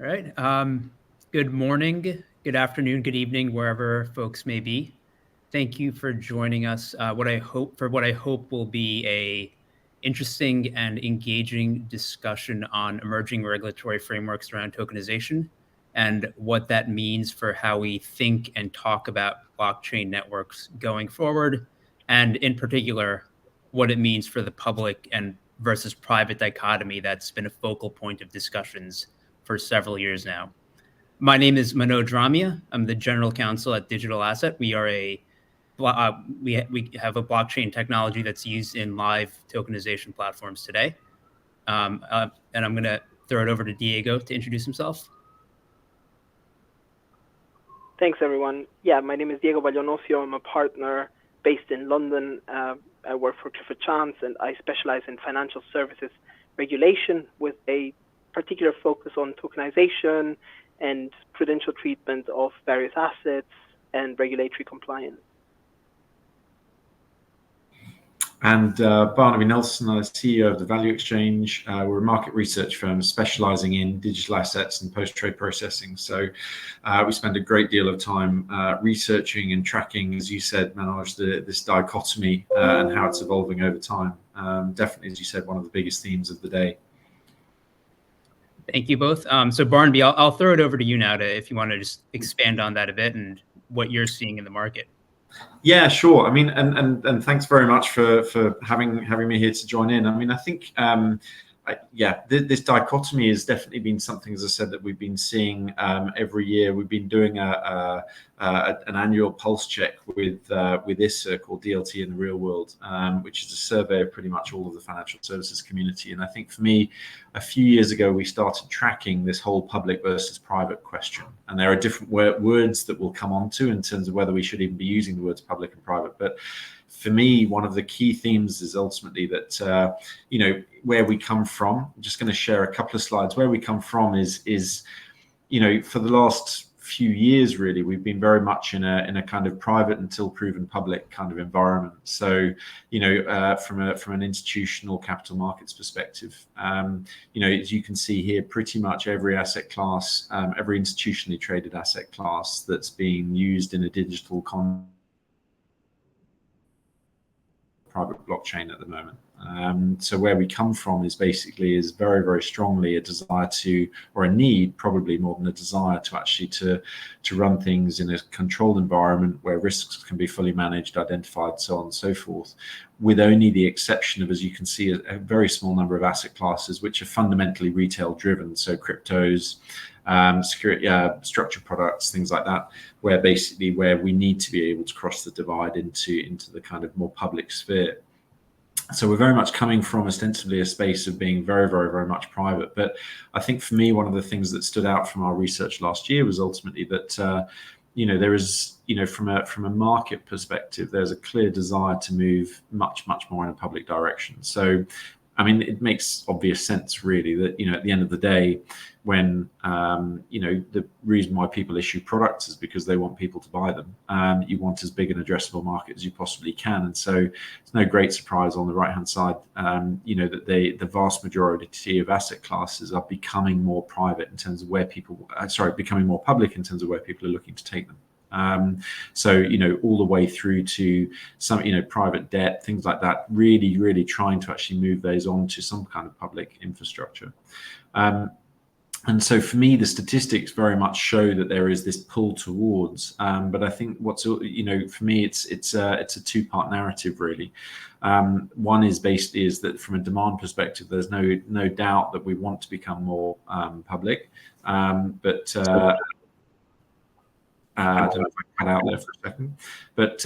All right. Good morning, good afternoon, good evening, wherever folks may be. Thank you for joining us. What I hope will be a interesting and engaging discussion on emerging regulatory frameworks around tokenization and what that means for how we think and talk about blockchain networks going forward, and in particular, what it means for the public and versus private dichotomy that's been a focal point of discussions for several years now. My name is Manoj Ramia. I'm the general counsel at Digital Asset. We are we have a blockchain technology that's used in live tokenization platforms today. And I'm going to throw it over to Diego to introduce himself. Thanks, everyone. Yeah, my name is Diego Ballon. I'm a partner based in London. I work for Clifford and I specialize in financial services regulation with a particular focus on tokenization and prudential treatment of various assets and regulatory compliance. And Barnaby Nelson, I'm the CEO of the ValueExchange. We're a market research firm specializing in digital assets and post-trade processing. So we spend a great deal of time researching and tracking, as you said, Manoj, this dichotomy and how it's evolving over time. Definitely, as you said, one of the biggest themes of the day. Thank you both. So Barnaby, I'll throw it over to you now if you want to just expand on that a bit and what you're seeing in the market. Yeah, sure. I mean, and thanks very much for having me here to join in. I mean, I think this dichotomy has definitely been something, as I said, that we've been seeing every year. We've been doing an annual pulse check with Ossio called DLT in the Real World, which is a survey of pretty much all of the financial services community. And I think for me, a few years ago, we started tracking this whole public versus private question. And there are different words that we'll come on to in terms of whether we should even be using the words public and private. But for me, one of the key themes is ultimately that, where we come from. I'm just going to share a couple of slides. Where we come from is for the last few years, really, we've been very much in a kind of private until proven public kind of environment. So, from an institutional capital markets perspective, as you can see here, pretty much every asset class, every institutionally traded asset class that's being used in a digital private blockchain at the moment. So where we come from is very, very strongly a desire to, or a need, probably more than a desire to actually to run things in a controlled environment where risks can be fully managed, identified, so on and so forth, with only the exception of, as you can see, a very small number of asset classes which are fundamentally retail driven. So cryptos, security, structured products, things like that, where we need to be able to cross the divide into the kind of more public sphere. So we're very much coming from ostensibly a space of being very, very, very much private. But I think for me, one of the things that stood out from our research last year was ultimately that there is, from a market perspective, there's a clear desire to move much, much more in a public direction. So, I mean, it makes obvious sense, really, that, at the end of the day, when, the reason why people issue products is because they want people to buy them. You want as big an addressable market as you possibly can. And so it's no great surprise on the right-hand side, that the vast majority of asset classes are becoming more private in terms of where becoming more public in terms of where people are looking to take them. So, all the way through to some, private debt, things like that, really, really trying to actually move those on to some kind of public infrastructure. And so for me, the statistics very much show that there is this pull towards, but I think for me, it's a two-part narrative, really. One is that from a demand perspective, there's no doubt that we want to become more public, but I don't know if I cut out there for a second, but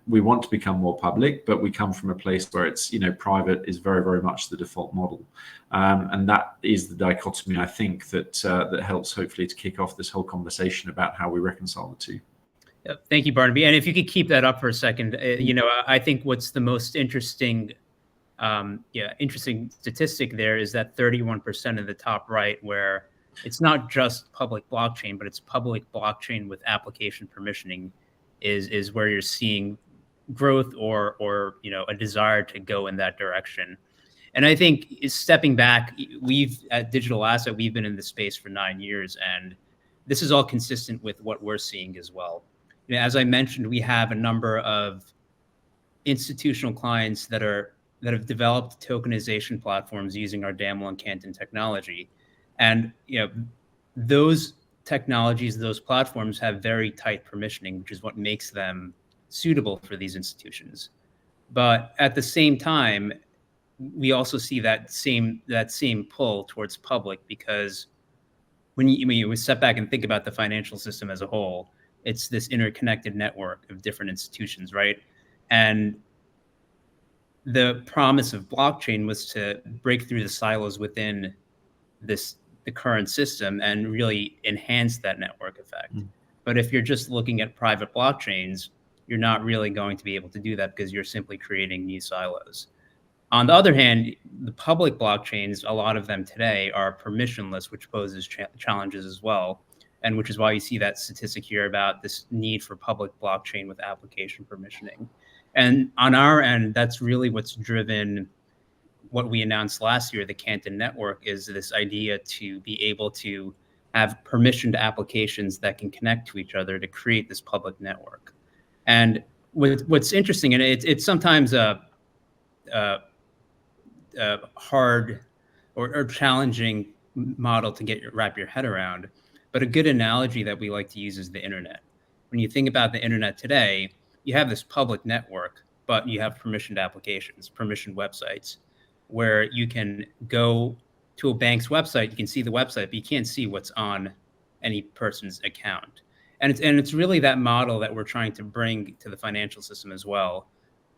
we want to become more public, but we come from a place where it's, private is very, very much the default model. And that is the dichotomy, I think, that helps hopefully to kick off this whole conversation about how we reconcile the two. Thank you, Barnaby. And if you could keep that up for a second, I think what's the most interesting statistic there is that 31% of the top right, where it's not just public blockchain, but it's public blockchain with application permissioning is where you're seeing growth or a desire to go in that direction. And I think stepping back, at Digital Asset, we've been in this space for 9 years, and this is all consistent with what we're seeing as well. As I mentioned, we have a number of institutional clients that have developed tokenization platforms using our DAML and Canton technology. And those technologies, those platforms have very tight permissioning, which is what makes them suitable for these institutions. But at the same time, we also see that same pull towards public, because when you step back and think about the financial system as a whole, it's this interconnected network of different institutions, right? And the promise of blockchain was to break through the silos within the current system and really enhance that network effect. But if you're just looking at private blockchains, you're not really going to be able to do that, because you're simply creating new silos. On the other hand, the public blockchains, a lot of them today are permissionless, which poses challenges as well. And which is why you see that statistic here about this need for public blockchain with application permissioning. And on our end, that's really what's driven what we announced last year, the Canton Network, is this idea to be able to have permissioned applications that can connect to each other to create this public network. And what's interesting, and it's sometimes a hard or challenging model to wrap your head around, but a good analogy that we like to use is the internet. When you think about the internet today, you have this public network, but you have permissioned applications, permissioned websites, where you can go to a bank's website, you can see the website, but you can't see what's on any person's account. And it's really that model that we're trying to bring to the financial system as well,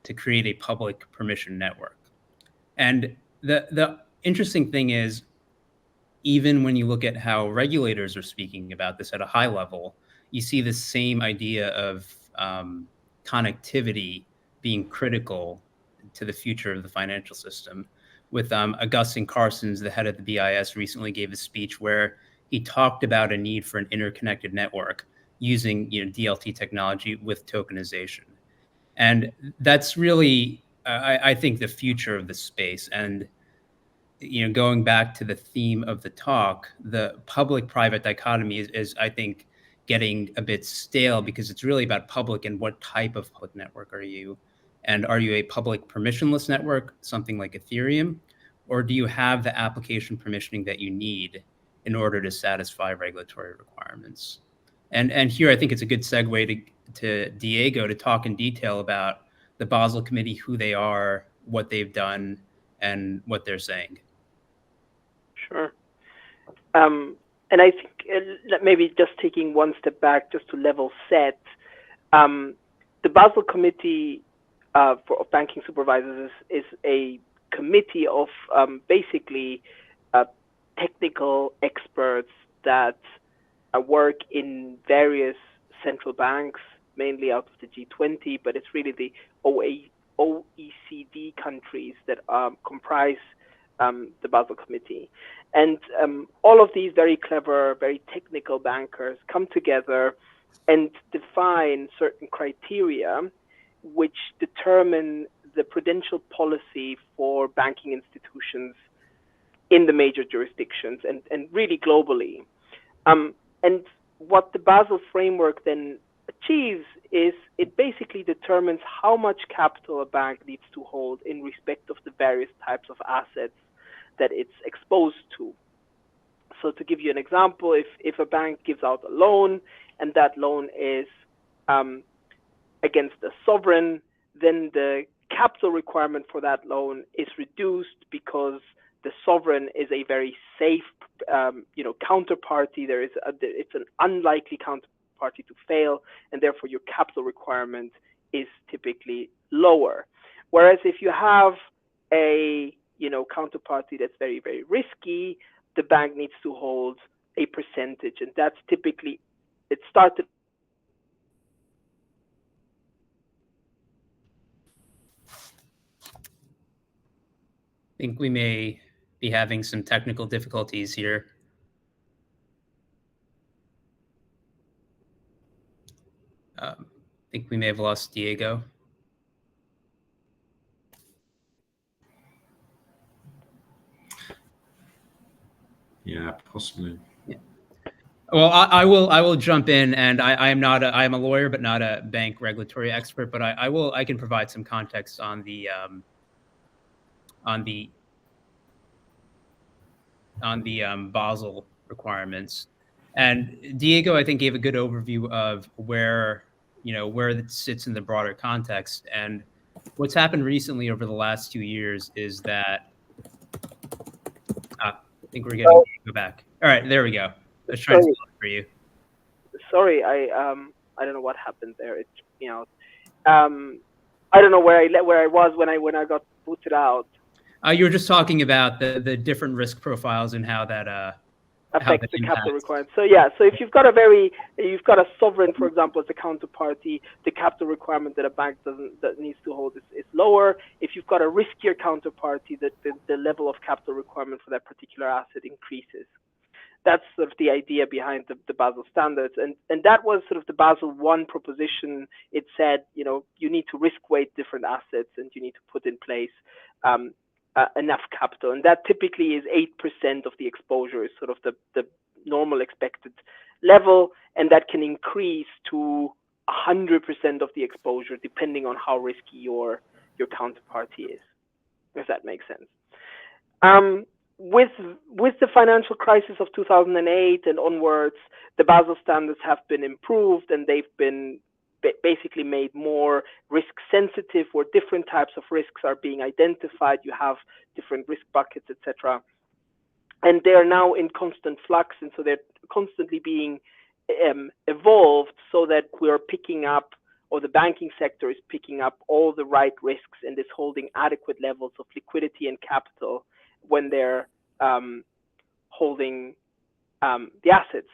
to create a public permission network. And the interesting thing is, even when you look at how regulators are speaking about this at a high level, you see the same idea of connectivity being critical to the future of the financial system. With Augustine Carstens, the head of the BIS, recently gave a speech where he talked about a need for an interconnected network using DLT technology with tokenization. And that's really, I think, the future of the space. And going back to the theme of the talk, the public-private dichotomy is, I think, getting a bit stale, because it's really about public and what type of public network are you? And are you a public permissionless network, something like Ethereum, or do you have the application permissioning that you need in order to satisfy regulatory requirements? And here I think it's a good segue to Diego to talk in detail about the Basel Committee, who they are, what they've done, and what they're saying. Sure. And I think maybe just taking one step back, just to level set, the Basel Committee for Banking Supervisors is a committee of basically technical experts that work in various central banks, mainly out of the G20, but it's really the OECD countries that comprise the Basel Committee. And all of these very clever, very technical bankers come together and define certain criteria which determine the prudential policy for banking institutions in the major jurisdictions and really globally. And what the Basel framework then achieves is it basically determines how much capital a bank needs to hold in respect of the various types of assets that it's exposed to. So to give you an example, if a bank gives out a loan and that loan is against a sovereign, then the capital requirement for that loan is reduced because the sovereign is a very safe counterparty. It's an unlikely counterparty to fail, and therefore your capital requirement is typically lower. Whereas if you have a counterparty that's very, very risky, the bank needs to hold a percentage, and that's typically, it started. I think we may be having some technical difficulties here. I think we may have lost Diego. Yeah, possibly. Well, I will jump in, and I am not I am a lawyer, but not a bank regulatory expert. But I can provide some context on the Basel requirements. And Diego, I think, gave a good overview of where it sits in the broader context. And what's happened recently over the last 2 years is that I think we're getting Diego back. All right, there we go. Let's try and spell it for you. Sorry, I don't know what happened there. It I don't know where I was when I got booted out. You were just talking about the different risk profiles and how that affects the capital requirements. So yeah, so if you've got a sovereign, for example, as a counterparty, the capital requirement that a bank that needs to hold is lower. If you've got a riskier counterparty, the level of capital requirement for that particular asset increases. That's sort of the idea behind the Basel standards, and that was sort of the Basel I proposition. It said, you need to risk weight different assets, and you need to put in place enough capital, and that typically is 8% of the exposure is sort of the normal expected level, and that can increase to 100% of the exposure depending on how risky your counterparty is, if that makes sense. With the financial crisis of 2008 and onwards, the Basel standards have been improved, and they've been basically made more risk sensitive, where different types of risks are being identified. You have different risk buckets, etc. And they're now in constant flux, and so they're constantly being evolved so that we're picking up, or the banking sector is picking up all the right risks and is holding adequate levels of liquidity and capital when they're holding the assets.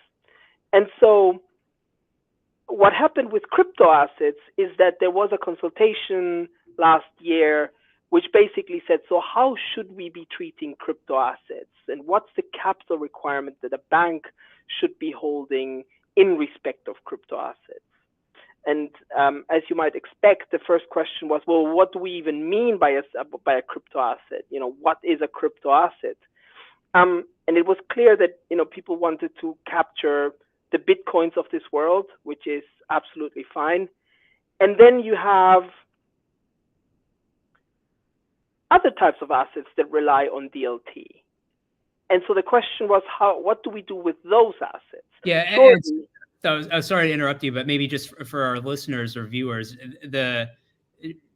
And so what happened with crypto assets is that there was a consultation last year which basically said, so how should we be treating crypto assets, and what's the capital requirement that a bank should be holding in respect of crypto assets? And as you might expect, the first question was, well, what do we even mean by a crypto asset? What is a crypto asset? And it was clear that people wanted to capture the Bitcoins of this world, which is absolutely fine. And then you have other types of assets that rely on DLT. And so the question was, what do we do with those assets? Yeah, so I'm sorry to interrupt you, but maybe just for our listeners or viewers,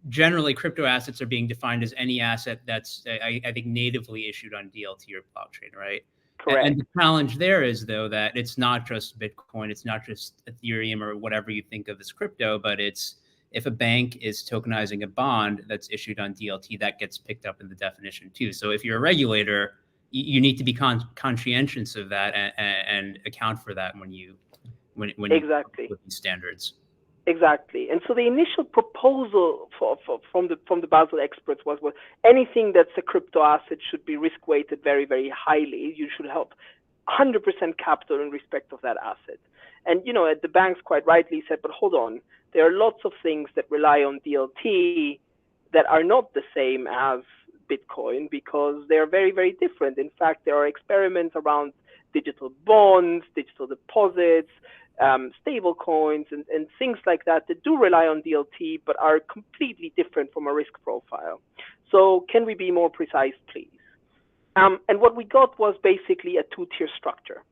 generally crypto assets are being defined as any asset that's, I think, natively issued on DLT or blockchain, right? Correct. And the challenge there is, though, that it's not just Bitcoin, it's not just Ethereum or whatever you think of as crypto, but it's, if a bank is tokenizing a bond that's issued on DLT, that gets picked up in the definition too. So if you're a regulator, you need to be conscientious of that and account for that when you exactly with these standards. Exactly. And so the initial proposal from the Basel experts was, well, anything that's a crypto asset should be risk weighted very, very highly. You should have 100% capital in respect of that asset. And the banks quite rightly said, but hold on, there are lots of things that rely on DLT that are not the same as Bitcoin, because they're very, very different. In fact, there are experiments around digital bonds, digital deposits, stable coins, and things like that do rely on DLT, but are completely different from a risk profile. So can we be more precise, please? And what we got was basically a two-tier structure.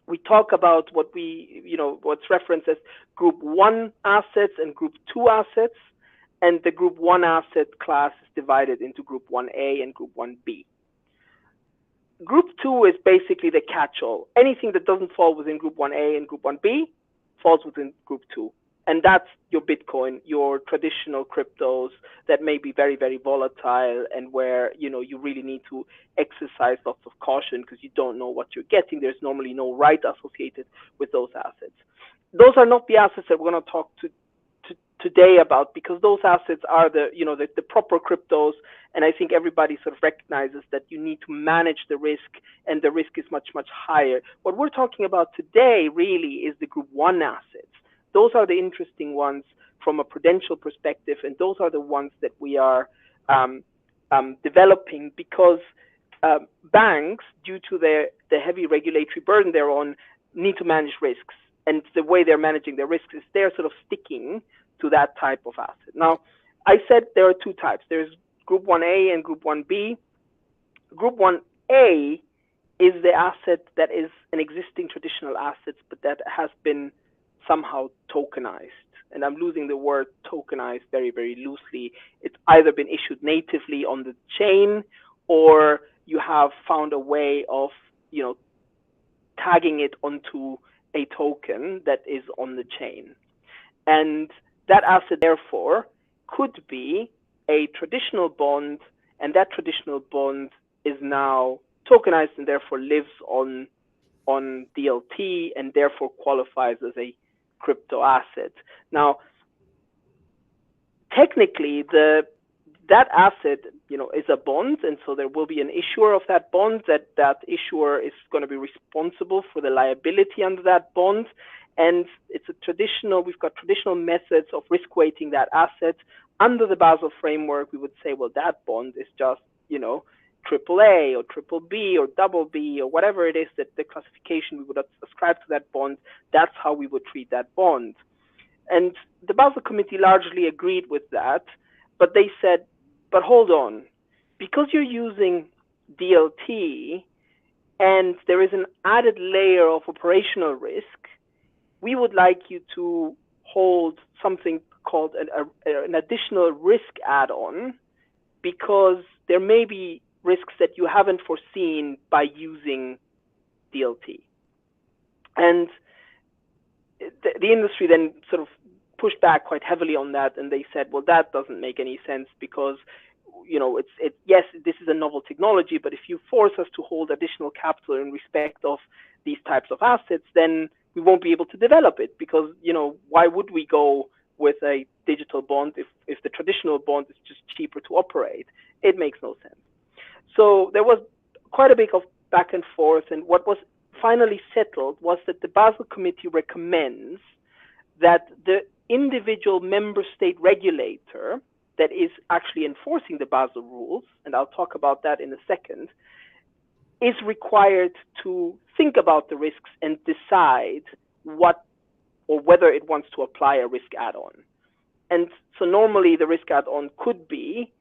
We talk about what's referenced as Group 1 assets and Group 2 assets, and the Group 1 asset class is divided into Group 1A and Group 1B. Group 2 is basically the catch-all. Anything that doesn't fall within Group 1A and Group 1B falls within Group 2. And that's your Bitcoin, your traditional cryptos that may be very, very volatile, and where you really need to exercise lots of caution because you don't know what you're getting. There's normally no right associated with those assets. Those are not the assets that we're going to talk to today about, because those assets are the proper cryptos, and I think everybody sort of recognizes that you need to manage the risk, and the risk is much, much higher. What we're talking about today really is the Group 1 assets. Those are the interesting ones from a prudential perspective, and those are the ones that we are developing, because banks, due to the heavy regulatory burden they're on, need to manage risks. And the way they're managing their risks is they're sort of sticking to that type of asset. Now, I said there are two types. There's Group 1A and Group 1B. Group 1A is the asset that is an existing traditional asset, but that has been somehow tokenized. And I'm using the word tokenized very, very loosely. It's either been issued natively on the chain, or you have found a way of, tagging it onto a token that is on the chain. And that asset, therefore, could be a traditional bond, and that traditional bond is now tokenized and therefore lives on DLT and therefore qualifies as a crypto asset. Now, technically, that asset, is a bond, and so there will be an issuer of that bond. That issuer is going to be responsible for the liability under that bond, and we've got traditional methods of risk weighting that asset. Under the Basel framework, we would say, well, that bond is just, AAA or triple B or double B or whatever it is that the classification we would ascribe to that bond. That's how we would treat that bond. And the Basel Committee largely agreed with that, but they said, but hold on, because you're using DLT and there is an added layer of operational risk, we would like you to hold something called an additional risk add-on, because there may be risks that you haven't foreseen by using DLT. And the industry then sort of pushed back quite heavily on that, and they said, well, that doesn't make any sense, because yes, this is a novel technology, but if you force us to hold additional capital in respect of these types of assets, then we won't be able to develop it, because why would we go with a digital bond if the traditional bond is just cheaper to operate? It makes no sense. So there was quite a bit of back and forth, and what was finally settled was that the Basel Committee recommends that the individual member state regulator that is actually enforcing the Basel rules, and I'll talk about that in a second, is required to think about the risks and decide what or whether it wants to apply a risk add-on. And so normally the risk add-on could be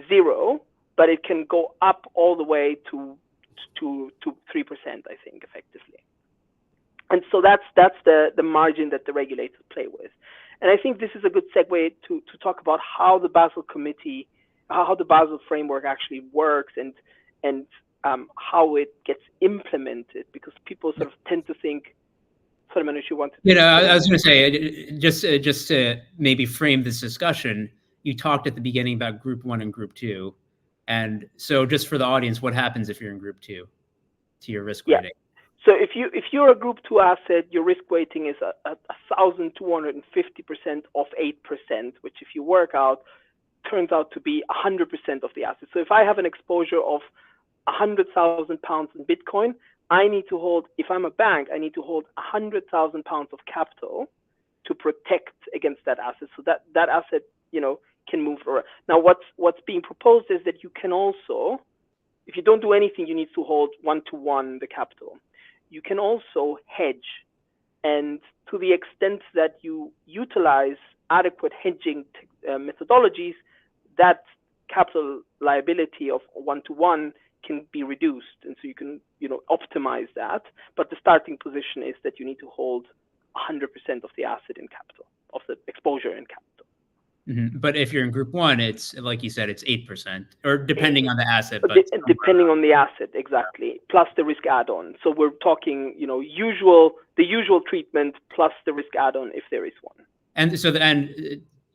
0, but it can go up all the way to 3%, I think, effectively. And so that's the margin that the regulators play with. And I think this is a good segue to talk about how the Basel Committee, how the Basel framework actually works, and how it gets implemented, because people sort of tend to think. Sorry, Manoj, you wanted to. I was going to say, just to maybe frame this discussion, you talked at the beginning about Group 1 and Group 2. And so just for the audience, what happens if you're in Group 2 to your risk weighting? So if you're a Group 2 asset, your risk weighting is 1,250% of 8%, which if you work out, turns out to be 100% of the asset. So if I have an exposure of 100,000 pounds in Bitcoin, I need to hold, if I'm a bank, I need to hold 100,000 pounds of capital to protect against that asset. So that asset, can move around. Now, what's being proposed is that you can also, if you don't do anything, you need to hold 1-to-1 the capital. You can also hedge, and to the extent that you utilize adequate hedging methodologies, that capital liability of 1-to-1 can be reduced, and so you can optimize that. But the starting position is that you need to hold 100% of the asset in capital, of the exposure in capital. Mm-hmm. But if you're in Group 1, it's like you said, it's 8%, or depending on the asset. But depending on the asset, exactly, plus the risk add-on. So we're talking, the usual treatment plus the risk add-on if there is one. And so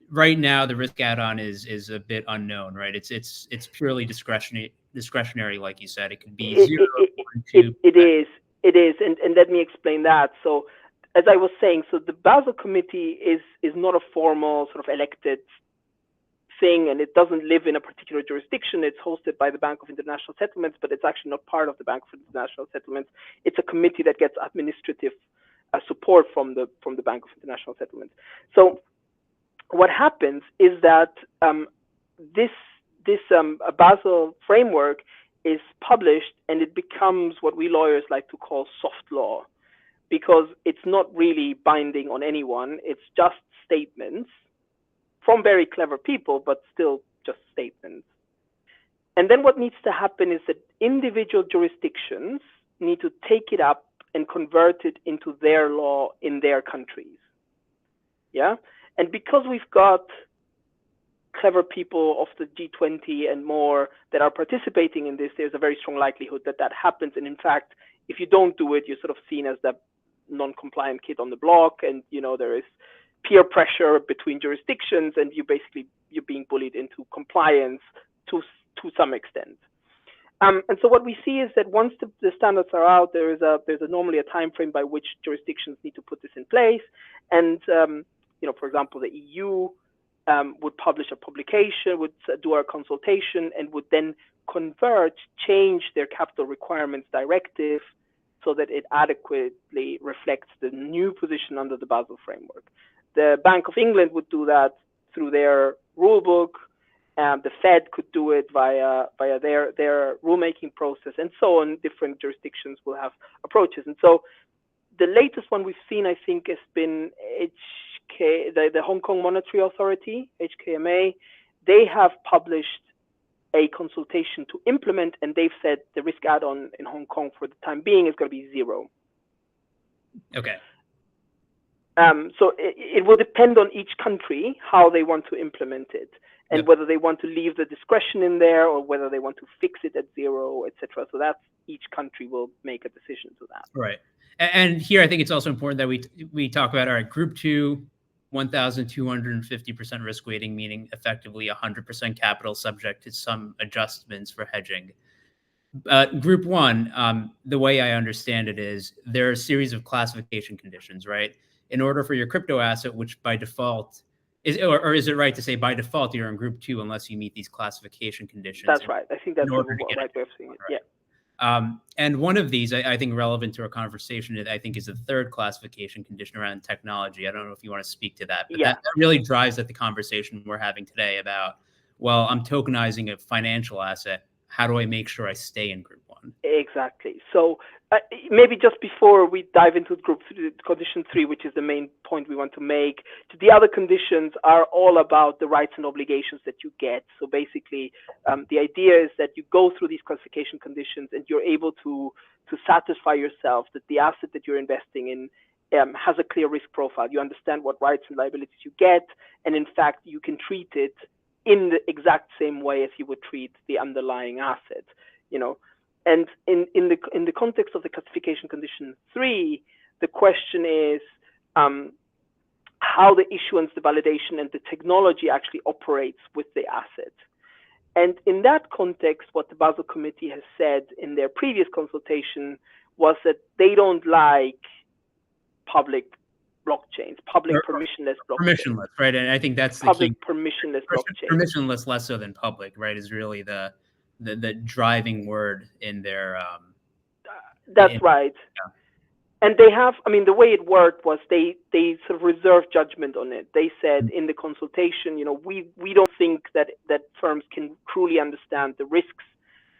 right now the risk add-on is a bit unknown, right? It's purely discretionary, like you said. It could be 0, 1, 2. It is, and let me explain that. So, as I was saying, so the Basel Committee is not a formal sort of elected thing, and it doesn't live in a particular jurisdiction. It's hosted by the Bank of International Settlements, but it's actually not part of the Bank of International Settlements. It's a committee that gets administrative support from the Bank of International Settlements. So what happens is that this Basel framework is published, and it becomes what we lawyers like to call soft law, because it's not really binding on anyone. It's just statements from very clever people, but still just statements. And then what needs to happen is that individual jurisdictions need to take it up and convert it into their law in their countries. Yeah? And because we've got clever people of the G20 and more that are participating in this, there's a very strong likelihood that that happens. And in fact, if you don't do it, you're sort of seen as the non-compliant kid on the block, and there is peer pressure between jurisdictions, and you're being bullied into compliance to some extent. And so what we see is that once the standards are out, there's normally a time frame by which jurisdictions need to put this in place. And for example, the EU would publish a publication, would do a consultation, and would then change their capital requirements directive so that it adequately reflects the new position under the Basel framework. The Bank of England would do that through their rule book. The Fed could do it via their rulemaking process, and so on. Different jurisdictions will have approaches. And so the latest one we've seen, I think, has been the Hong Kong Monetary Authority, HKMA. They have published a consultation to implement, and they've said the risk add-on in Hong Kong for the time being is going to be 0. Okay. So it will depend on each country how they want to implement it, and whether they want to leave the discretion in there or whether they want to fix it at 0, etc. So that's each country will make a decision to that. Right. And here I think it's also important that we talk about, all right, Group 2, 1,250% risk weighting, meaning effectively 100% capital subject to some adjustments for hedging. Group 1, the way I understand it is there are a series of classification conditions, right? In order for your crypto asset, which by default or is it right to say by default you're in Group 2 unless you meet these classification conditions? That's right. I think that's the right way of saying it. Right. Yeah. And one of these, I think, relevant to our conversation, I think, is the third classification condition around technology. I don't know if you want to speak to that, but that really drives at the conversation we're having today about, well, I'm tokenizing a financial asset. How do I make sure I stay in Group 1? Exactly. So maybe just before we dive into condition 3, which is the main point we want to make, the other conditions are all about the rights and obligations that you get. So basically, the idea is that you go through these classification conditions and you're able to satisfy yourself that the asset that you're investing in has a clear risk profile. You understand what rights and liabilities you get, and in fact, you can treat it in the exact same way as you would treat the underlying asset, And in the context of the classification condition 3, the question is how the issuance, the validation, and the technology actually operates with the asset. And in that context, what the Basel Committee has said in their previous consultation was that they don't like public blockchains, public permissionless blockchains. Permissionless, right? And I think that's the public key. Permissionless blockchain. Permissionless less so than public, right? Is really the driving word in their. That's right. Yeah. And they have, the way it worked was they sort of reserved judgment on it. They said in the consultation, we don't think that firms can truly understand the risks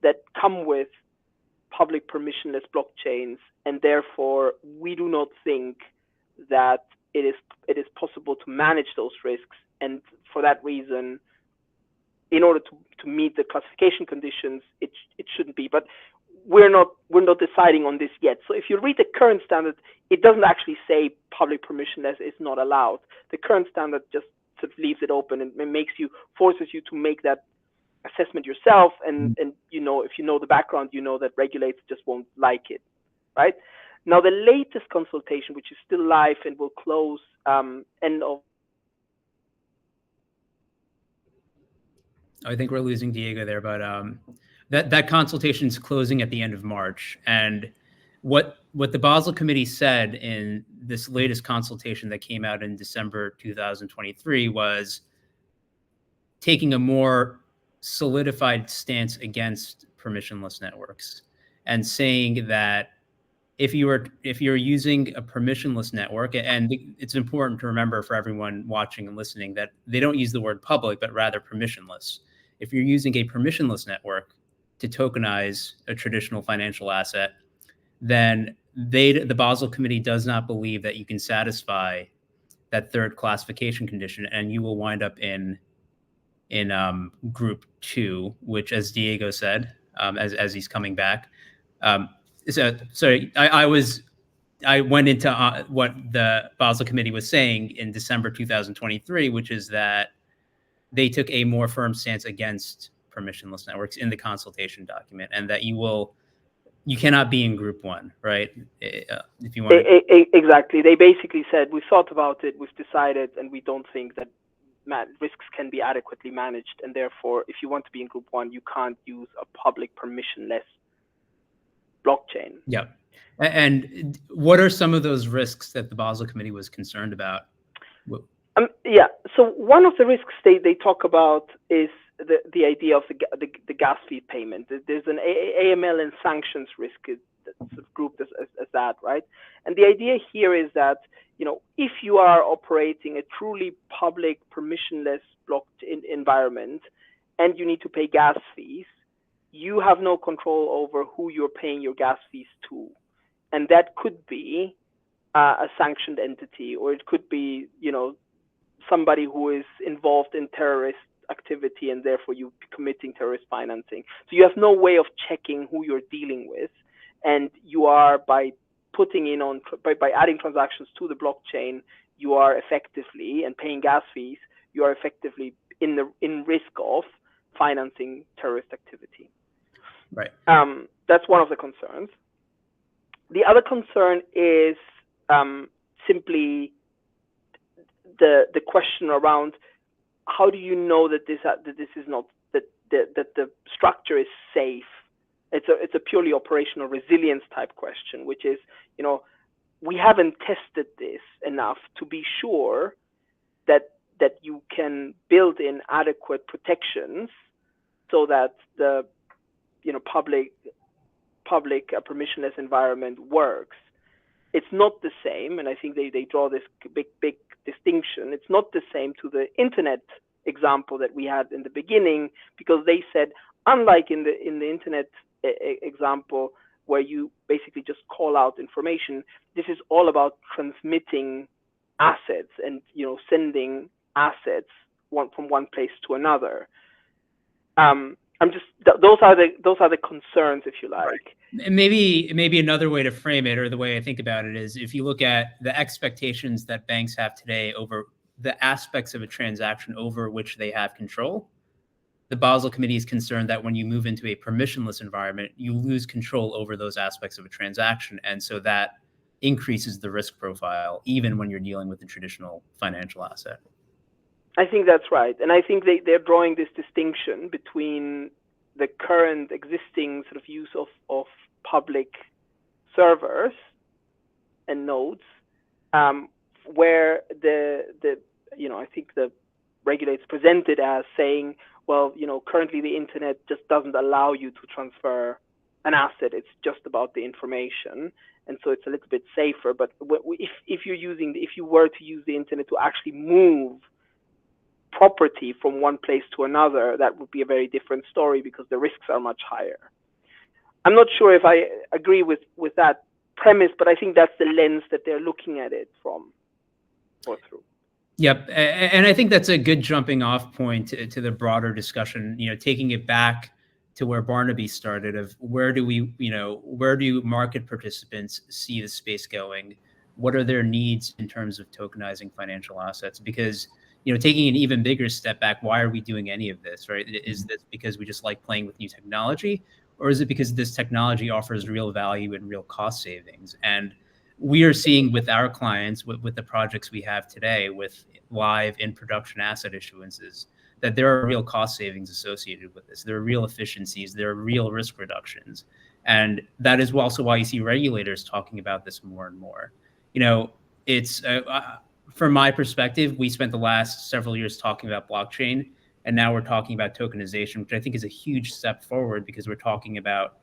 that come with public permissionless blockchains, and therefore we do not think that it is possible to manage those risks. And for that reason, in order to meet the classification conditions, it shouldn't be. But we're not deciding on this yet. So if you read the current standard, it doesn't actually say public permissionless is not allowed. The current standard just sort of leaves it open and forces you to make that assessment yourself. And if you know the background, that regulators just won't like it, right? Now the latest consultation, which is still live and will close end of. I think we're losing Diego there, but that consultation is closing at the end of March. And what the Basel Committee said in this latest consultation that came out in December 2023 was taking a more solidified stance against permissionless networks and saying that if you're using a permissionless network, and it's important to remember for everyone watching and listening that they don't use the word public, but rather permissionless. If you're using a permissionless network to tokenize a traditional financial asset, then the Basel Committee does not believe that you can satisfy that third classification condition, and you will wind up in group 2, which, as Diego said, as he's coming back. I went into what the Basel Committee was saying in December 2023, which is that they took a more firm stance against permissionless networks in the consultation document, and that you cannot be in group 1, right? If you want exactly. They basically said, we've thought about it, we've decided, and we don't think that risks can be adequately managed, and therefore, if you want to be in group 1, you can't use a public permissionless blockchain. Yeah. And what are some of those risks that the Basel Committee was concerned about? Yeah. So one of the risks they talk about is the idea of the gas fee payment. There's an AML and sanctions risk that's grouped as that, right? And the idea here is that, if you are operating a truly public permissionless blockchain environment and you need to pay gas fees, you have no control over who you're paying your gas fees to. And that could be a sanctioned entity, or it could be, somebody who is involved in terrorist activity and therefore you committing terrorist financing. So you have no way of checking who you're dealing with, and you are by adding transactions to the blockchain, you are effectively, and paying gas fees, you are effectively in risk of financing terrorist activity. Right. That's one of the concerns. The other concern is simply the question around how do you know that this is not that the structure is safe. It's a purely operational resilience type question, which is, we haven't tested this enough to be sure that you can build in adequate protections so that the public permissionless environment works. It's not the same, and I think they draw this big distinction. It's not the same to the internet example that we had in the beginning, because they said, unlike in the internet example where you basically just call out information, this is all about transmitting assets and sending assets from one place to another. Those are the concerns, if you like. Right. Maybe another way to frame it, or the way I think about it, is if you look at the expectations that banks have today over the aspects of a transaction over which they have control, the Basel Committee is concerned that when you move into a permissionless environment, you lose control over those aspects of a transaction. And so that increases the risk profile, even when you're dealing with a traditional financial asset. I think that's right. And I think they're drawing this distinction between the current existing sort of use of public servers and nodes, where I think the regulators presented as saying, well, currently the internet just doesn't allow you to transfer an asset. It's just about the information. And so it's a little bit safer. But if you were to use the internet to actually move property from one place to another, that would be a very different story, because the risks are much higher. I'm not sure if I agree with that premise, but I think that's the lens that they're looking at it from or through. Yep. And I think that's a good jumping off point to the broader discussion, taking it back to where Barnaby started, of where do market participants see the space going? What are their needs in terms of tokenizing financial assets? Because, taking an even bigger step back, why are we doing any of this, right? Is this because we just like playing with new technology, or is it because this technology offers real value and real cost savings? And we are seeing with our clients, with the projects we have today, with live in production asset issuances, that there are real cost savings associated with this. There are real efficiencies. There are real risk reductions. And that is also why you see regulators talking about this more and more. It's from my perspective, we spent the last several years talking about blockchain, and now we're talking about tokenization, which I think is a huge step forward, because we're talking about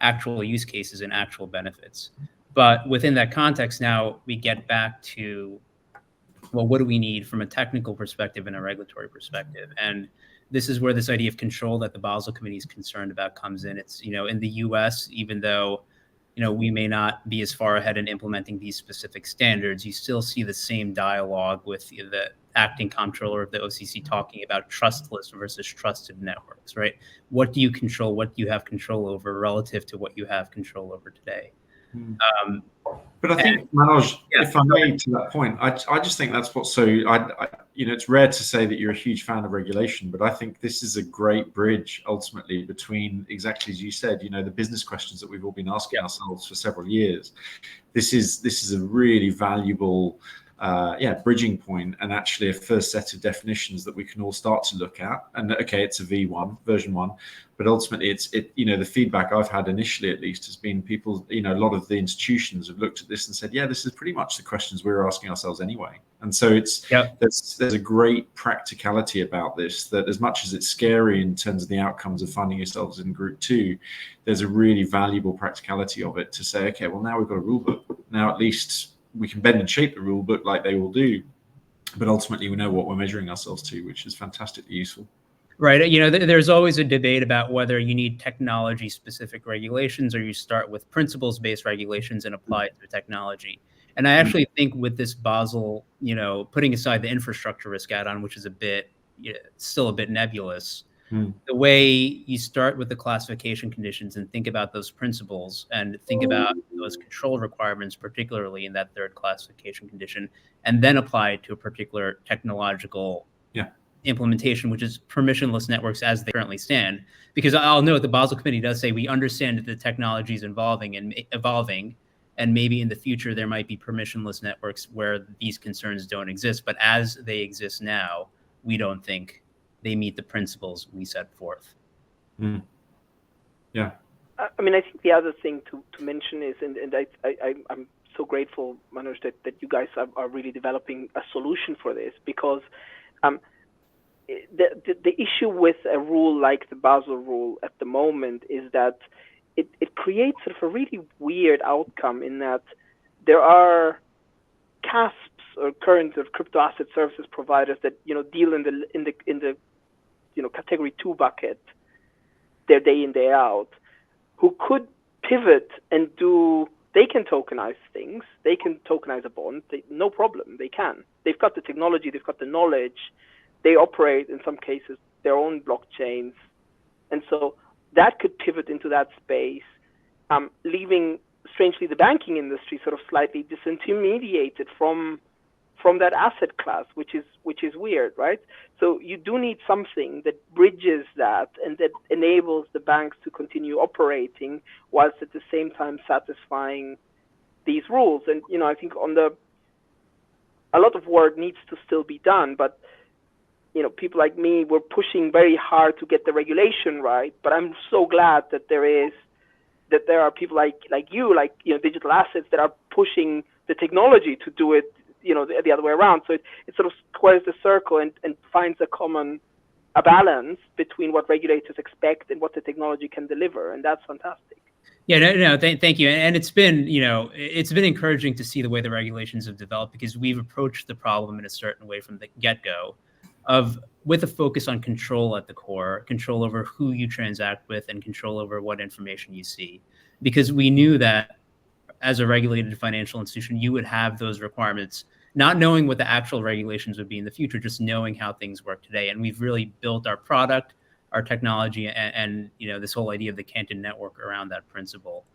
actual use cases and actual benefits. But within that context, now we get back to, well, what do we need from a technical perspective and a regulatory perspective? And this is where this idea of control that the Basel Committee is concerned about comes in. It's, in the US, even though, we may not be as far ahead in implementing these specific standards, you still see the same dialogue with the acting comptroller of the OCC talking about trustless versus trusted networks, right? What do you control? What do you have control over relative to what you have control over today? But I think, Manoj, if I may, to that point, I just think that's what's so, it's rare to say that you're a huge fan of regulation, but I think this is a great bridge ultimately between, exactly as you said, the business questions that we've all been asking ourselves for several years. This is a really valuable bridging point, and actually a first set of definitions that we can all start to look at. And okay, it's a version 1, but ultimately the feedback I've had initially, at least, has been people, a lot of the institutions have looked at this and said, yeah, this is pretty much the questions we were asking ourselves anyway. And so there's a great practicality about this, that as much as it's scary in terms of the outcomes of finding yourselves in group 2, there's a really valuable practicality of it to say, okay, well, now we've got a rule book. Now at least we can bend and shape the rule book like they will do, but ultimately we know what we're measuring ourselves to, which is fantastically useful. Right. There's always a debate about whether you need technology-specific regulations or you start with principles-based regulations and apply it to technology. And I actually think with this Basel, putting aside the infrastructure risk add-on, which is still a bit nebulous, the way you start with the classification conditions and think about those principles and think about those control requirements, particularly in that third classification condition, and then apply it to a particular technological implementation, which is permissionless networks as they currently stand. Because I'll note the Basel Committee does say we understand that the technology is evolving, and maybe in the future there might be permissionless networks where these concerns don't exist. But as they exist now, we don't think they meet the principles we set forth. Yeah. I mean, I think the other thing to mention is, and I'm so grateful, Manoj, that you guys are really developing a solution for this, because the issue with a rule like the Basel rule at the moment is that it creates sort of a really weird outcome, in that there are CASPs, or current of crypto asset services providers, that deal in the category 2 bucket, their day in, day out, who could pivot and they can tokenize things, they can tokenize a bond, no problem, they can. They've got the technology, they've got the knowledge, they operate, in some cases, their own blockchains. And so that could pivot into that space, leaving, strangely, the banking industry sort of slightly disintermediated from that asset class, which is weird, right? So you do need something that bridges that and that enables the banks to continue operating whilst at the same time satisfying these rules. And I think a lot of work needs to still be done, but people like me were pushing very hard to get the regulation right. But I'm so glad that there are people like you, digital assets, that are pushing the technology to do it the other way around. So it sort of squares the circle and finds a balance between what regulators expect and what the technology can deliver, and that's fantastic. Yeah, no, thank you. And it's been encouraging to see the way the regulations have developed, because we've approached the problem in a certain way from the get-go, with a focus on control at the core, control over who you transact with, and control over what information you see. Because we knew that as a regulated financial institution, you would have those requirements, not knowing what the actual regulations would be in the future, just knowing how things work today. And we've really built our product, our technology, and this whole idea of the Canton network around that principle.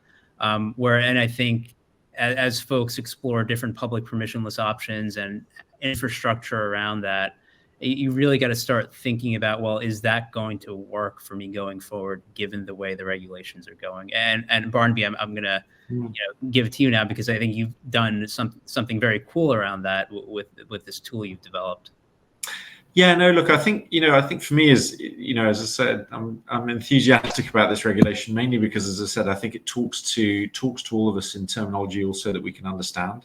And I think as folks explore different public permissionless options and infrastructure around that, you really got to start thinking about, well, is that going to work for me going forward, given the way the regulations are going? And Barnaby, I'm going to give it to you now, because I think you've done something very cool around that with this tool you've developed. Yeah, no, look, I think for me, as I said, I'm enthusiastic about this regulation, mainly because, as I said, I think it talks to all of us in terminology also that we can understand.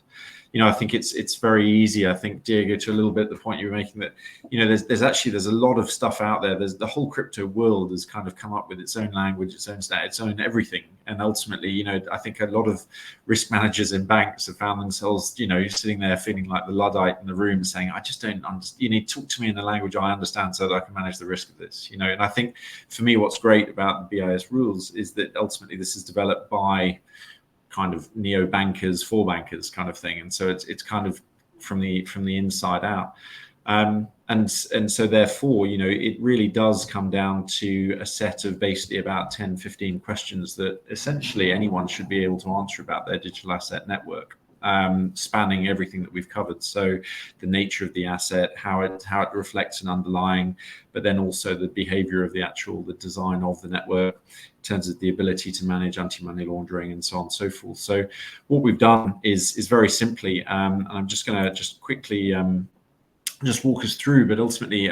I think it's very easy. I think, Diego, to a little bit the point you were making, that there's a lot of stuff out there. There's the whole crypto world has kind of come up with its own language, its own stat, its own everything. And ultimately, I think a lot of risk managers in banks have found themselves, sitting there feeling like the Luddite in the room, saying, I just don't understand. You need to talk to me in a language I understand so that I can manage the risk of this. And I think for me, what's great about the BIS rules is that ultimately this is developed by kind of neo bankers for bankers kind of thing, and so it's kind of from the inside out. And so therefore, it really does come down to a set of basically about 10, 15 questions that essentially anyone should be able to answer about their digital asset network, spanning everything that we've covered. So the nature of the asset, how it reflects an underlying, but then also the behavior of the design of the network in terms of the ability to manage anti-money laundering and so on and so forth. So what we've done is very simply, and I'm just going to quickly just walk us through, but ultimately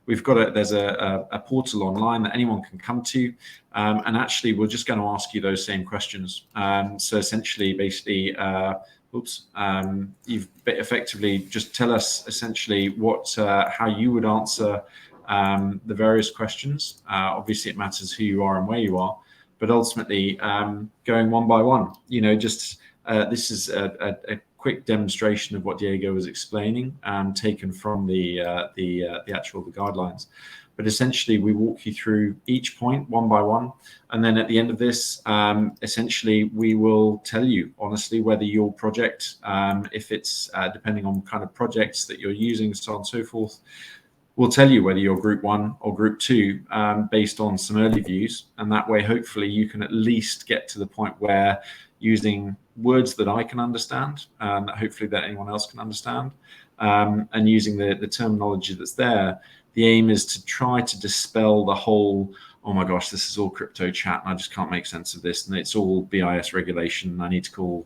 we've got there's a portal online that anyone can come to, and actually we're just going to ask you those same questions. So essentially, basically, you've effectively just tell us essentially how you would answer the various questions. Obviously it matters who you are and where you are, but ultimately going one by one, this is a quick demonstration of what Diego was explaining, taken from the guidelines. But essentially, we walk you through each point one by one, and then at the end of this, essentially, we will tell you honestly whether your project, if it's depending on kind of projects that you're using, so on and so forth, we'll tell you whether you're Group 1 or Group 2 based on some early views, and that way, hopefully, you can at least get to the point where using words that I can understand, and hopefully that anyone else can understand, and using the terminology that's there, the aim is to try to dispel the whole, oh my gosh, this is all crypto chat and I just can't make sense of this, and it's all BIS regulation and I need to call,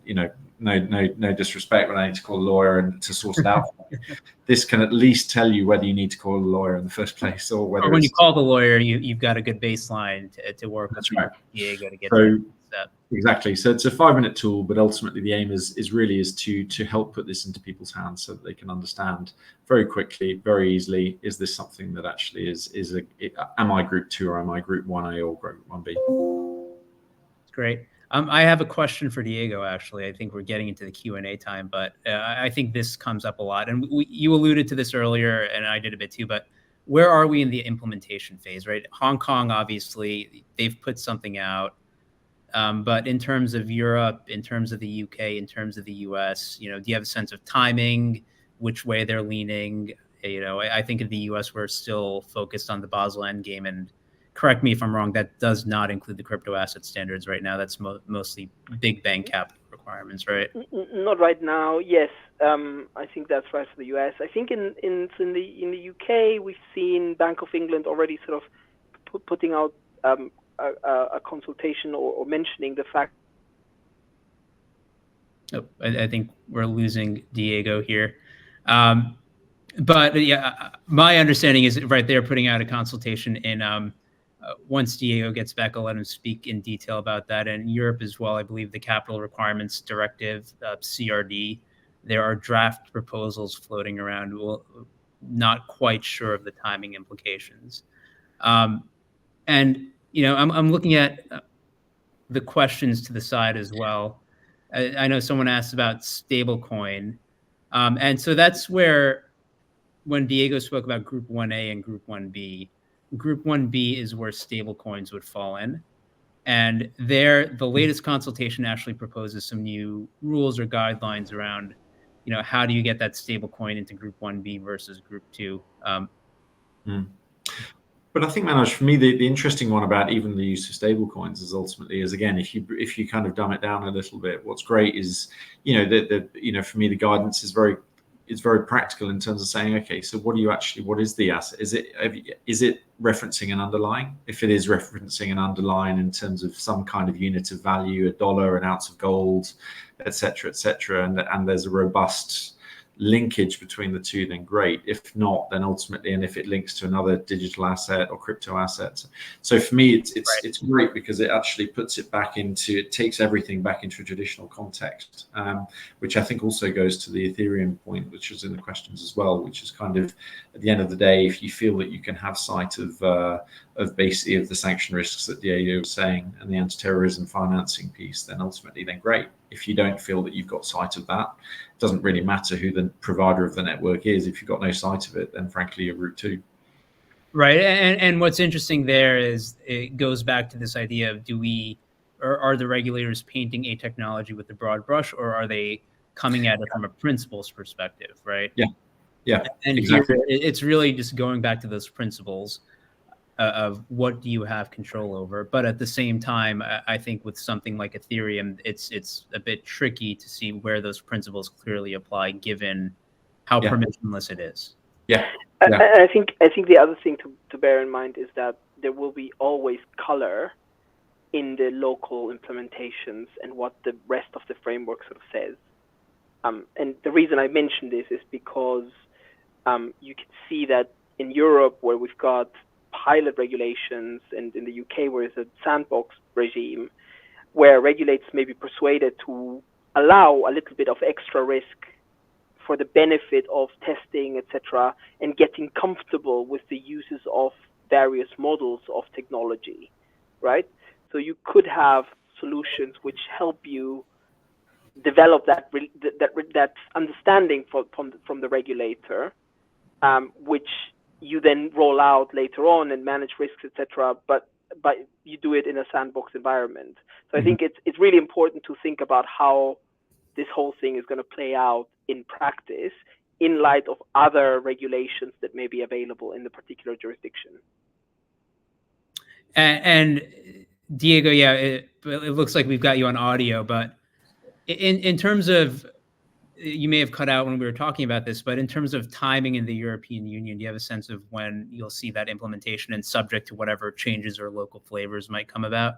no disrespect, but I need to call a lawyer and to source it out. This can at least tell you whether you need to call a lawyer in the first place, or whether when you call the lawyer, you've got a good baseline to work with. Right. Diego to get that. Exactly. So it's a 5-minute tool, but ultimately the aim is really to help put this into people's hands so that they can understand very quickly, very easily, is this something that actually am I Group 2 or am I Group 1A or Group 1B? Great. I have a question for Diego, actually. I think we're getting into the Q&A time, but I think this comes up a lot. And you alluded to this earlier, and I did a bit too, but where are we in the implementation phase, right? Hong Kong, obviously, they've put something out. But in terms of Europe, in terms of the UK, in terms of the US, do you have a sense of timing, which way they're leaning? I think in the US, we're still focused on the Basel endgame, and correct me if I'm wrong, that does not include the crypto asset standards right now. That's mostly big bank capital requirements, right? Not right now. Yes, I think that's right for the US. I think in the UK, we've seen Bank of England already sort of putting out a consultation or mentioning the fact. Oh, I think we're losing Diego here. But yeah, my understanding is right, they're putting out a consultation in once Diego gets back, I'll let him speak in detail about that. And Europe as well, I believe the Capital Requirements Directive, CRD, there are draft proposals floating around. We're not quite sure of the timing implications. And, I'm looking at the questions to the side as well. I know someone asked about stablecoin. And so that's where, when Diego spoke about Group 1A and Group 1B, Group 1B is where stablecoins would fall in. And the latest consultation actually proposes some new rules or guidelines around, how do you get that stablecoin into Group 1B versus Group 2? But I think, Manoj, for me, the interesting one about even the use of stablecoins is again, if you kind of dumb it down a little bit, what's great is, for me, the guidance is very practical in terms of saying, okay, so what is the asset? Is it referencing an underlying? If it is referencing an underlying in terms of some kind of unit of value, $1, an ounce of gold, et cetera, and there's a robust linkage between the two, then great. If not, then ultimately, and if it links to another digital asset or crypto assets. So for me, it's great because it actually puts it back into, it takes everything back into a traditional context, which I think also goes to the Ethereum point, which was in the questions as well, which is kind of, at the end of the day, if you feel that you can have sight of basically of the sanction risks that Diego was saying and the anti-terrorism financing piece, then ultimately, then great. If you don't feel that you've got sight of that, it doesn't really matter who the provider of the network is. If you've got no sight of it, then frankly, you're route 2. Right. And what's interesting there is it goes back to this idea of are the regulators painting a technology with a broad brush, or are they coming at it from a principles perspective, right? Yeah. Yeah. And exactly. Here, it's really just going back to those principles of what do you have control over. But at the same time, I think with something like Ethereum, it's a bit tricky to see where those principles clearly apply, given how permissionless it is. Yeah. I think the other thing to bear in mind is that there will be always color in the local implementations and what the rest of the framework sort of says. And the reason I mention this is because you can see that in Europe, where we've got pilot regulations, and in the UK, where it's a sandbox regime, where regulators may be persuaded to allow a little bit of extra risk for the benefit of testing, etc., and getting comfortable with the uses of various models of technology, right? So you could have solutions which help you develop that understanding from the regulator, which you then roll out later on and manage risks, etc. But you do it in a sandbox environment. So I think it's really important to think about how this whole thing is going to play out in practice in light of other regulations that may be available in the particular jurisdiction. And Diego, yeah, it looks like we've got you on audio, but in terms of, you may have cut out when we were talking about this, but in terms of timing in the European Union, do you have a sense of when you'll see that implementation, and subject to whatever changes or local flavors might come about?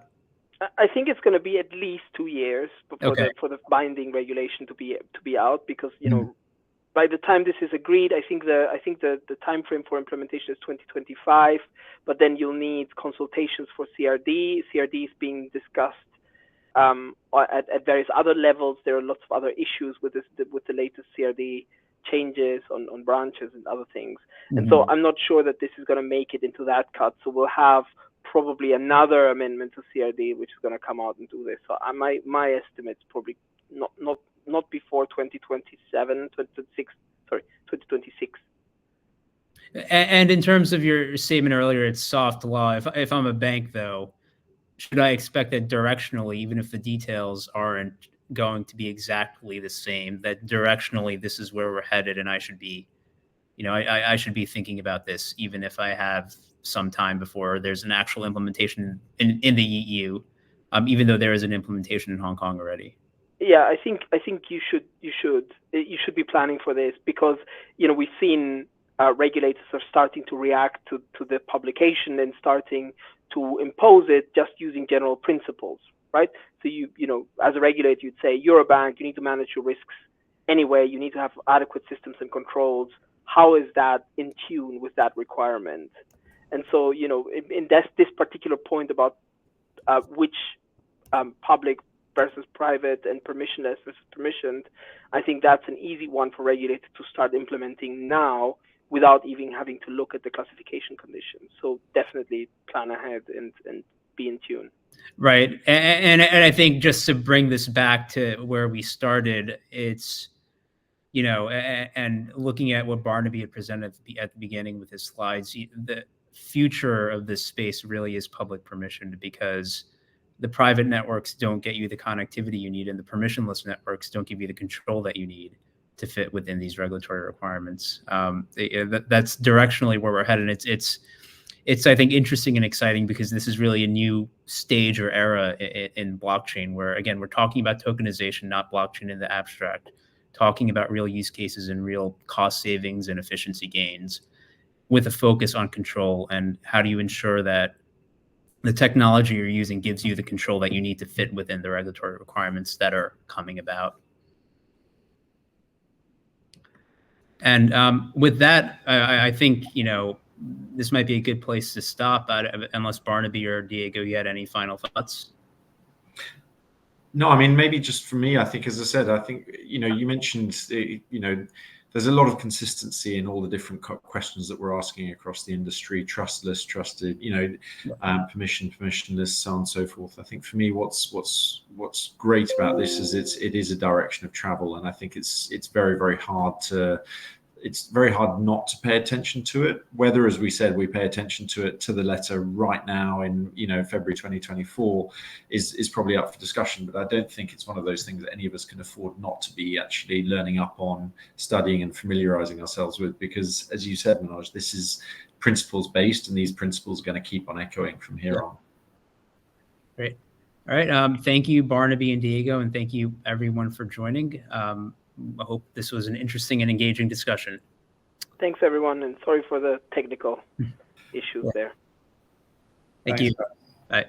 I think it's going to be at least 2 years for the binding regulation to be out, because by the time this is agreed, I think the time frame for implementation is 2025, but then you'll need consultations for CRD. CRD is being discussed at various other levels. There are lots of other issues with the latest CRD changes on branches and other things. And so I'm not sure that this is going to make it into that cut. So we'll have probably another amendment to CRD, which is going to come out and do this. So my estimate's probably not before 2026. And in terms of your statement earlier, it's soft law. If I'm a bank, though, should I expect that directionally, even if the details aren't going to be exactly the same, that directionally this is where we're headed, and I should be, I should be thinking about this, even if I have some time before there's an actual implementation in the EU, even though there is an implementation in Hong Kong already? Yeah, I think you should be planning for this, because we've seen regulators are starting to react to the publication and starting to impose it just using general principles, right? So as a regulator, you'd say, you're a bank, you need to manage your risks anyway, you need to have adequate systems and controls. How is that in tune with that requirement? And so, in this particular point about which public versus private and permissionless versus permissioned, I think that's an easy one for regulators to start implementing now without even having to look at the classification conditions. So definitely plan ahead and be in tune. Right. And I think, just to bring this back to where we started, it's, and looking at what Barnaby had presented at the beginning with his slides, the future of this space really is public permissioned, because the private networks don't get you the connectivity you need, and the permissionless networks don't give you the control that you need to fit within these regulatory requirements. That's directionally where we're headed. It's I think interesting and exciting, because this is really a new stage or era in blockchain, where, again, we're talking about tokenization, not blockchain in the abstract, talking about real use cases and real cost savings and efficiency gains, with a focus on control, and how do you ensure that the technology you're using gives you the control that you need to fit within the regulatory requirements that are coming about. And with that, I think, this might be a good place to stop, unless Barnaby or Diego, you had any final thoughts? No, I mean, maybe just for me, I think, as I said, I think, you mentioned, there's a lot of consistency in all the different questions that we're asking across the industry: trustless, trusted, permissionless, so on and so forth. I think for me, what's great about this is it is a direction of travel, and I think it's very, very hard not to pay attention to it. Whether, as we said, we pay attention to it to the letter right now in February 2024 is probably up for discussion. But I don't think it's one of those things that any of us can afford not to be actually learning up on, studying, and familiarizing ourselves with. Because, as you said, Manoj, this is principles based, and these principles are going to keep on echoing from here on. Great. All right. Thank you, Barnaby and Diego, and thank you everyone for joining. I hope this was an interesting and engaging discussion. Thanks, everyone, and sorry for the technical issues there. Thank you. Bye.